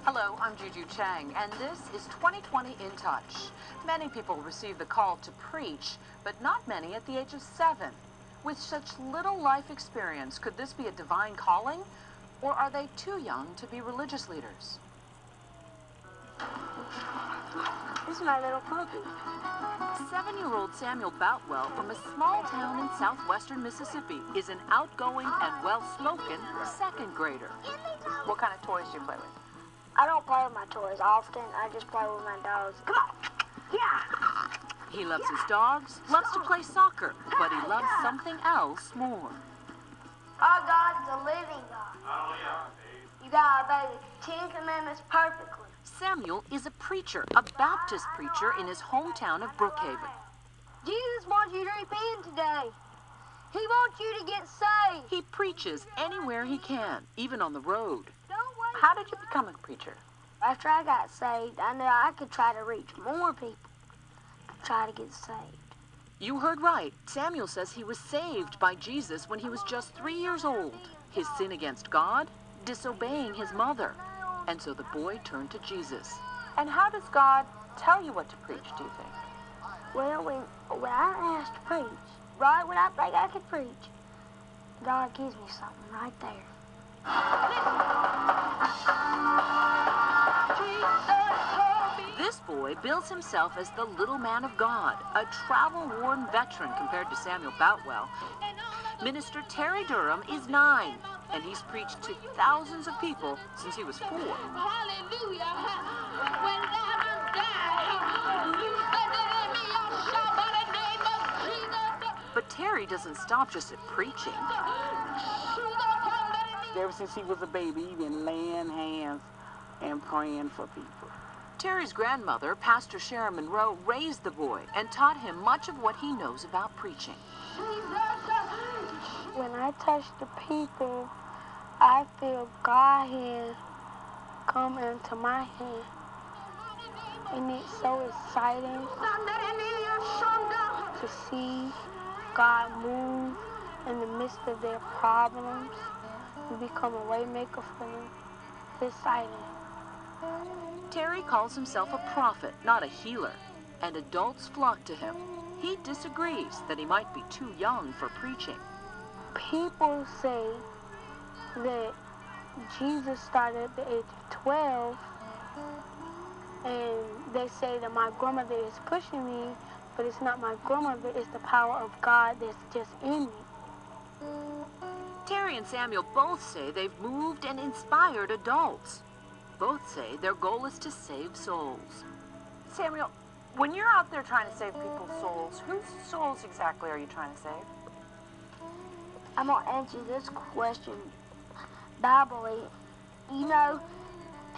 Hello, I'm Juju Chang, and this is 2020 In Touch. Many people receive the call to preach, but not many at the age of 7. With such little life experience, could this be a divine calling, or are they too young to be religious leaders? This is my little puppy. 7-year-old Samuel Boutwell from a small town in southwestern Mississippi is an outgoing and well-spoken second grader. What kind of toys do you play with? I don't play with my toys often. I just play with my dogs. Come on. Yeah. He loves his dogs, loves to play soccer, but he loves something else more. Our God's a living God. You gotta obey the 10 Commandments perfectly. Samuel is a preacher, a Baptist preacher in his hometown of Brookhaven. Jesus wants you to repent today. He wants you to get saved. He preaches anywhere he can, even on the road. Don't wait. How did you become a preacher? After I got saved, I knew I could try to reach more people to try to get saved. You heard right. Samuel says he was saved by Jesus when he was just 3 years old. His sin against God, disobeying his mother. And so the boy turned to Jesus. And how does God tell you what to preach, do you think? Well, when I asked to preach, right when I think I could preach, God gives me something right there. This boy bills himself as the little man of God, a travel-worn veteran compared to Samuel Boutwell. Minister Terry Durham is 9, and he's preached to thousands of people since he was 4. Hallelujah. When diamonds die, But Terry doesn't stop just at preaching. Ever since he was a baby, he's been laying hands and praying for people. Terry's grandmother, Pastor Sharon Monroe, raised the boy and taught him much of what he knows about preaching. When I touch the people, I feel God's hand come into my hand. And it's so exciting to see God move in the midst of their problems and become a way maker for them. It's exciting. Terry calls himself a prophet, not a healer, and adults flock to him. He disagrees that he might be too young for preaching. People say that Jesus started at the age of 12, and they say that my grandmother is pushing me, but it's not my grandmother, it's the power of God that's just in me. Terry and Samuel both say they've moved and inspired adults. Both say their goal is to save souls. Samuel, when you're out there trying to save people's souls, whose souls exactly are you trying to save? I'm going to answer this question Biblically. You know,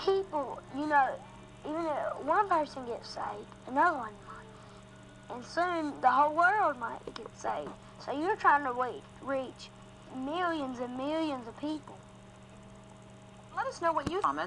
people, even if one person gets saved, another one might. And soon the whole world might get saved. So you're trying to reach millions and millions of people. Let us know what you comment.